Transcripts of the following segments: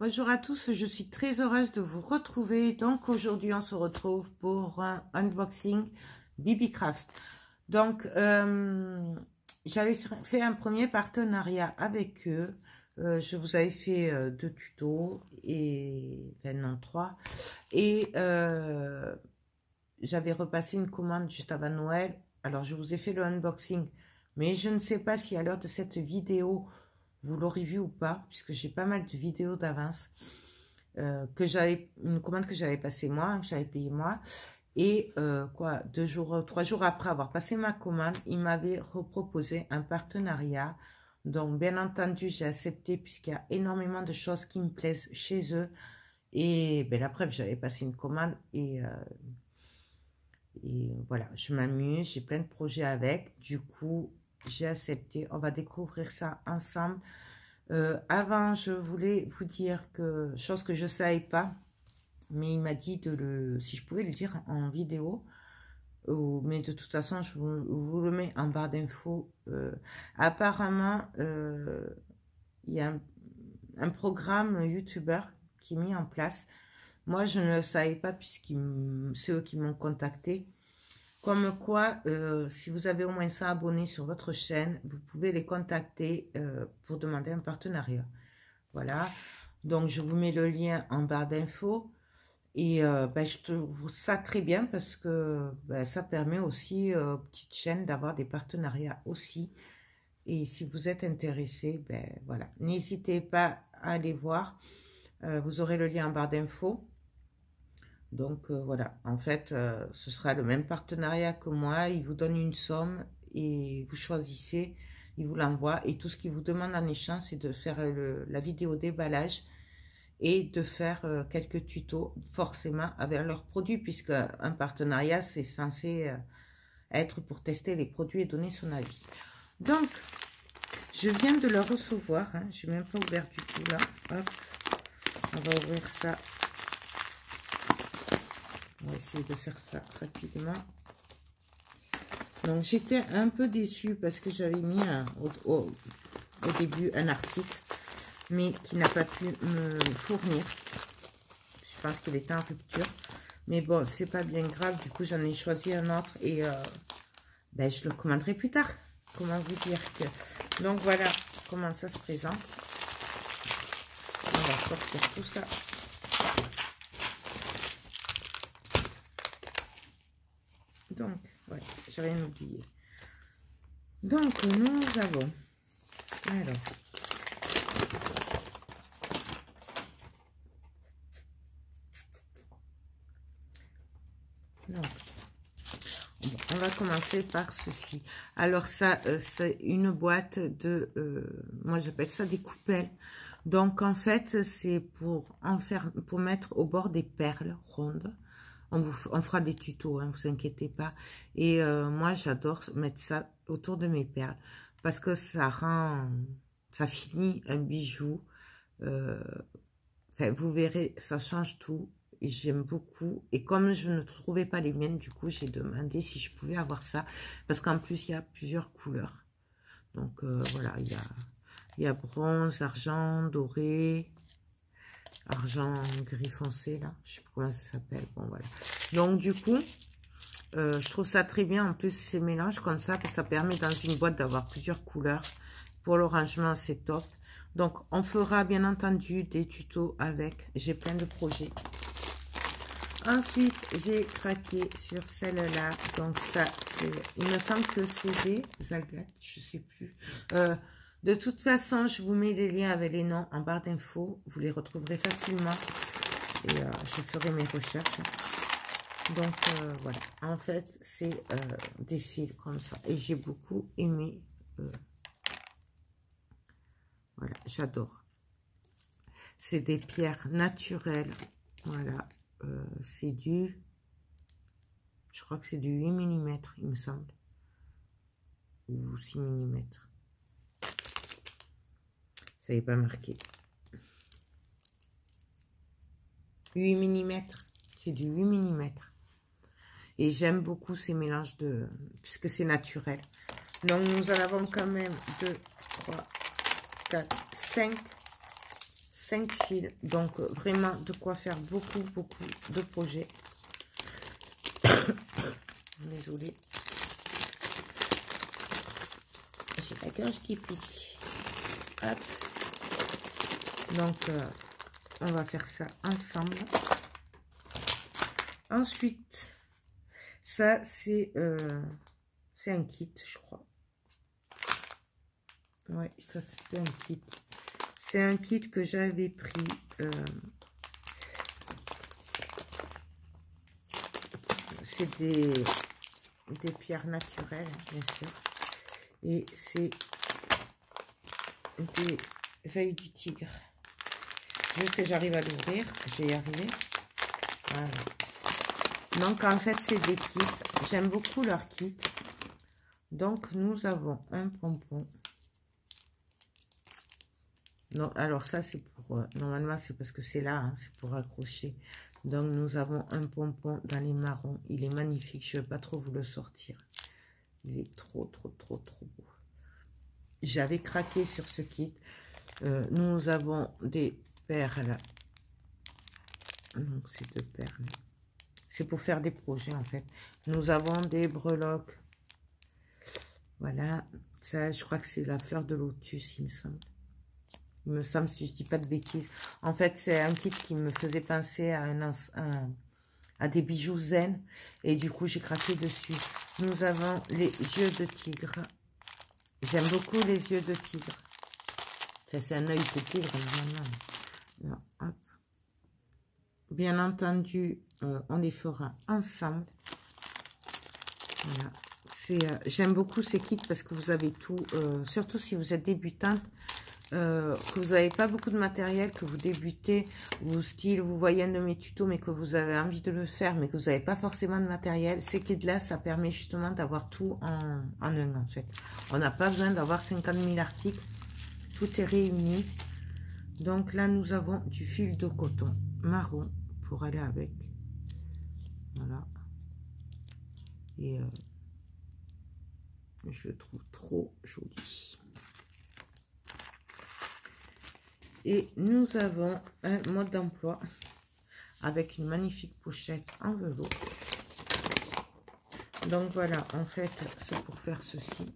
Bonjour à tous, je suis très heureuse de vous retrouver. Donc aujourd'hui on se retrouve pour un unboxing BBcraft. Donc j'avais fait un premier partenariat avec eux. Je vous avais fait 2 tutos et enfin non 3 et j'avais repassé une commande juste avant Noël. Alors je vous ai fait le unboxing, mais je ne sais pas si à l'heure de cette vidéo vous l'aurez vu ou pas, puisque j'ai pas mal de vidéos d'avance. Une commande que j'avais passée moi, que j'avais payé moi. Et 3 jours après avoir passé ma commande, ils m'avaient reproposé un partenariat. Donc bien entendu, j'ai accepté puisqu'il y a énormément de choses qui me plaisent chez eux. Et ben, la preuve, j'avais passé une commande et voilà, je m'amuse, j'ai plein de projets avec. Du coup, j'ai accepté. On va découvrir ça ensemble. Avant, je voulais vous dire que, chose que je ne savais pas, mais il m'a dit si je pouvais le dire en vidéo, mais de toute façon, je vous le mets en barre d'infos. Apparemment, il y a un programme YouTuber qui est mis en place. Moi, je ne le savais pas puisque c'est eux qui m'ont contacté. Comme quoi, si vous avez au moins 100 abonnés sur votre chaîne, vous pouvez les contacter pour demander un partenariat. Voilà, donc je vous mets le lien en barre d'infos. Et je trouve ça très bien parce que ça permet aussi aux petites chaînes d'avoir des partenariats aussi. Et si vous êtes intéressé, voilà, n'hésitez pas à aller voir. Vous aurez le lien en barre d'infos. Donc voilà, en fait, ce sera le même partenariat que moi. Il vous donne une somme et vous choisissez, il vous l'envoie. Et tout ce qu'il vous demande en échange, c'est de faire la vidéo déballage et de faire quelques tutos forcément avec leurs produits, puisque un partenariat, c'est censé être pour tester les produits et donner son avis. Donc, je viens de le recevoir. Hein, je n'ai même pas ouvert du tout là. Hop, on va ouvrir ça. On va essayer de faire ça rapidement. Donc, j'étais un peu déçue parce que j'avais mis au début un article, mais qui n'a pas pu me fournir. Je pense qu'il était en rupture. Mais bon, c'est pas bien grave. Du coup, j'en ai choisi un autre et je le commanderai plus tard. Comment vous dire que... Donc, voilà comment ça se présente. On va sortir tout ça. Donc, ouais, j'ai rien oublié. Donc, nous avons... Alors... Donc, on va commencer par ceci. Alors, ça, c'est une boîte de... moi, j'appelle ça des coupelles. Donc, en fait, c'est pour mettre au bord des perles rondes. On fera des tutos, hein, vous inquiétez pas. Et moi, j'adore mettre ça autour de mes perles parce que ça finit un bijou. Vous verrez, ça change tout. J'aime beaucoup. Et comme je ne trouvais pas les miennes, du coup, j'ai demandé si je pouvais avoir ça. Parce qu'en plus, il y a plusieurs couleurs. Donc, voilà, il y a bronze, argent, doré... argent gris foncé là, je sais pas comment ça s'appelle. Bon voilà, donc du coup je trouve ça très bien. En plus ces mélanges comme ça, ça permet dans une boîte d'avoir plusieurs couleurs. Pour le rangement c'est top. Donc on fera bien entendu des tutos avec, j'ai plein de projets. Ensuite j'ai craqué sur celle-là. Donc ça c'est, il me semble que c'est des agates, je sais plus. De toute façon, je vous mets les liens avec les noms en barre d'infos. Vous les retrouverez facilement. Et je ferai mes recherches. Donc, voilà. En fait, c'est des fils comme ça. Et j'ai beaucoup aimé. Voilà, j'adore. C'est des pierres naturelles. Voilà. C'est du... Je crois que c'est du 8 mm, il me semble. Ou 6 mm. Ça n'est pas marqué. 8 mm. C'est du 8 mm. Et j'aime beaucoup ces mélanges de... puisque c'est naturel. Donc, nous en avons quand même 2, 3, 4, 5 5 fils. Donc, vraiment de quoi faire beaucoup de projets. Désolée. J'ai la gorge qui pique. Hop. Donc, on va faire ça ensemble. Ensuite, ça, c'est un kit, je crois. Ouais, ça, c'est un kit. C'est un kit que j'avais pris. C'est des pierres naturelles, bien sûr. Et c'est des œils du tigre. Juste que j'arrive à l'ouvrir. Je vais y arriver. Voilà. Donc, en fait, c'est des kits. J'aime beaucoup leurs kits. Donc, nous avons un pompon. Non, alors ça, c'est pour... normalement, c'est parce que c'est là, hein, c'est pour accrocher. Donc, nous avons un pompon dans les marrons. Il est magnifique. Je ne vais pas trop vous le sortir. Il est trop beau. J'avais craqué sur ce kit. Nous avons des perles. Donc, c'est 2 perles. C'est pour faire des projets, en fait. Nous avons des breloques. Voilà. Ça, je crois que c'est la fleur de lotus, il me semble. Il me semble, si je dis pas de bêtises. En fait, c'est un kit qui me faisait penser à des bijoux zen. Et du coup, j'ai craqué dessus. Nous avons les yeux de tigre. J'aime beaucoup les yeux de tigre. C'est un œil de tigre, vraiment. Hop. Bien entendu, on les fera ensemble. Voilà. J'aime beaucoup ces kits parce que vous avez tout, surtout si vous êtes débutante, que vous n'avez pas beaucoup de matériel, que vous débutez, ou style, vous voyez un de mes tutos, mais que vous avez envie de le faire, mais que vous n'avez pas forcément de matériel. Ces kits-là, ça permet justement d'avoir tout en un, en fait. On n'a pas besoin d'avoir 50 000 articles. Tout est réuni. Donc là, nous avons du fil de coton marron pour aller avec. Voilà. Et je le trouve trop joli. Et nous avons un mode d'emploi avec une magnifique pochette en velours. Donc voilà, en fait, c'est pour faire ceci.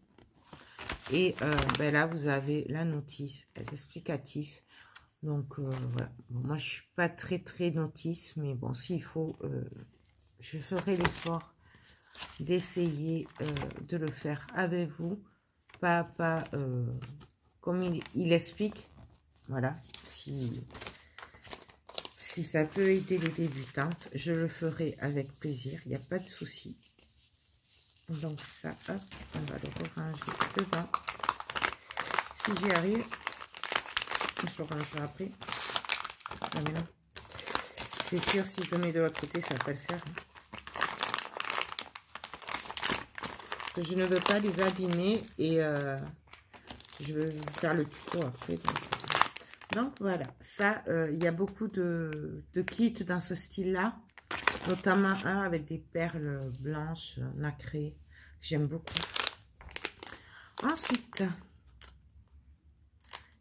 Et ben là, vous avez la notice, les explicatifs. Donc voilà, bon, moi je suis pas très notice, mais bon, s'il faut, je ferai l'effort d'essayer de le faire avec vous, pas comme il explique. Voilà, si ça peut aider les débutantes, je le ferai avec plaisir, il n'y a pas de souci. Donc ça, hop, on va le ranger devant. Si j'y arrive, je le rangerai après. Ah mais non, c'est sûr, si je le mets de l'autre côté, ça va pas le faire. Parce que je ne veux pas les abîmer et je vais faire le tuto après. Donc voilà, ça, il y a beaucoup de kits dans ce style-là, notamment un avec des perles blanches nacrées. J'aime beaucoup. Ensuite,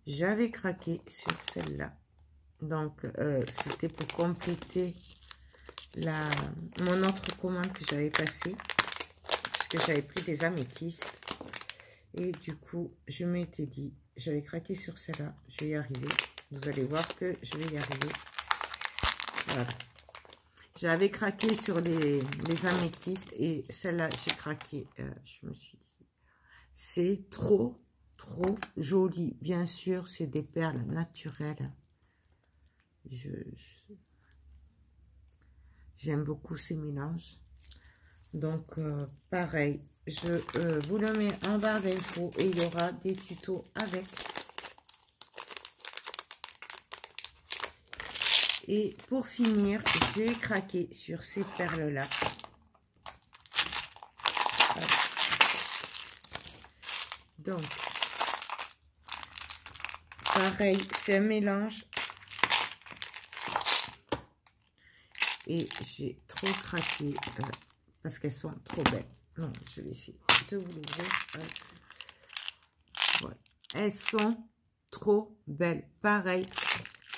j'avais craqué sur celle-là. Donc, c'était pour compléter mon autre commande que j'avais passée, puisque j'avais pris des améthystes. Et du coup, je m'étais dit, j'avais craqué sur celle-là, je vais y arriver. Vous allez voir que je vais y arriver. Voilà. J'avais craqué sur les améthystes et celle-là, j'ai craqué. Je me suis dit, c'est trop joli. Bien sûr, c'est des perles naturelles. J'aime beaucoup ces mélanges. Donc, pareil, je vous le mets en barre d'infos et il y aura des tutos avec. Et pour finir, j'ai craqué sur ces perles-là. Donc, pareil, c'est un mélange. Et j'ai trop craqué parce qu'elles sont trop belles. Non, je vais essayer de vous l'ouvrir. Voilà. Elles sont trop belles. Pareil,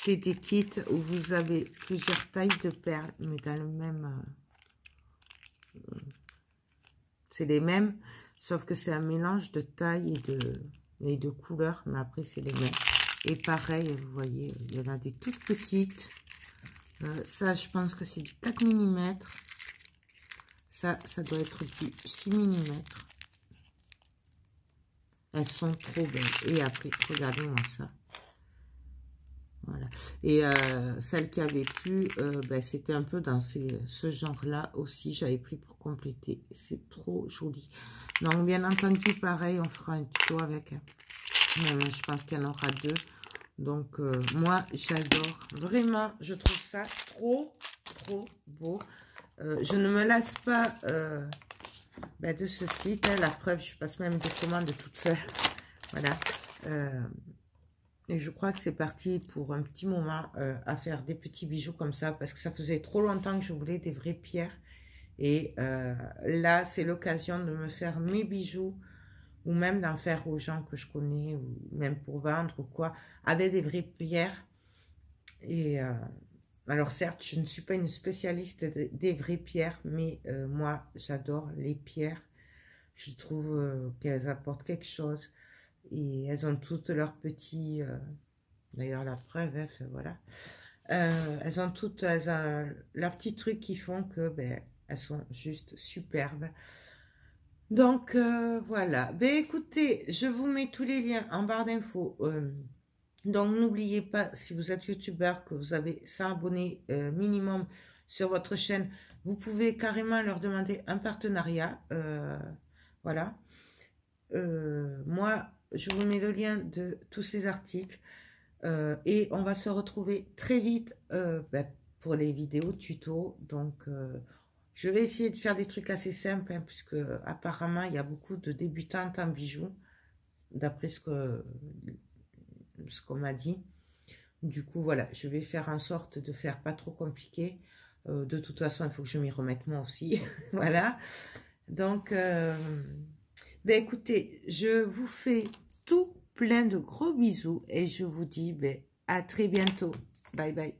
c'est des kits où vous avez plusieurs tailles de perles, mais dans le même... c'est les mêmes, sauf que c'est un mélange de taille et de couleurs, mais après, c'est les mêmes. Et pareil, vous voyez, il y en a des toutes petites. Ça, je pense que c'est du 4 mm. Ça doit être du 6 mm. Elles sont trop belles. Et après, regardez-moi ça. Voilà. Et celle qui avait plu, ben, c'était un peu dans ce genre-là aussi. J'avais pris pour compléter. C'est trop joli. Donc, bien entendu, pareil, on fera un tuto avec. Même, je pense qu'il y en aura 2. Donc, moi, j'adore. Vraiment, je trouve ça trop, trop beau. Je ne me lasse pas ben, de ce site. Hein. La preuve, je passe même des commandes toute seule. Voilà. Et je crois que c'est parti pour un petit moment à faire des petits bijoux comme ça. Parce que ça faisait trop longtemps que je voulais des vraies pierres. Et là, c'est l'occasion de me faire mes bijoux. Ou même d'en faire aux gens que je connais. Ou même pour vendre ou quoi. Avec des vraies pierres. Et alors certes, je ne suis pas une spécialiste des vraies pierres. Mais moi, j'adore les pierres. Je trouve qu'elles apportent quelque chose. Et elles ont toutes leurs petits... D'ailleurs, la preuve, hein, voilà. Elles ont toutes leurs petits trucs qui font que ben, elles sont juste superbes. Donc, voilà. Ben, écoutez, je vous mets tous les liens en barre d'infos. Donc, n'oubliez pas, si vous êtes youtubeur, que vous avez 100 abonnés minimum sur votre chaîne, vous pouvez carrément leur demander un partenariat. Voilà. Moi, je vous mets le lien de tous ces articles. Et on va se retrouver très vite ben, pour les vidéos tuto. Donc, je vais essayer de faire des trucs assez simples, hein, puisque apparemment, il y a beaucoup de débutantes en bijoux, d'après ce qu'on m'a dit. Du coup, voilà, je vais faire en sorte de faire pas trop compliqué. De toute façon, il faut que je m'y remette moi aussi. Voilà. Donc, ben, écoutez, je vous fais tout plein de gros bisous et je vous dis ben, à très bientôt. Bye bye.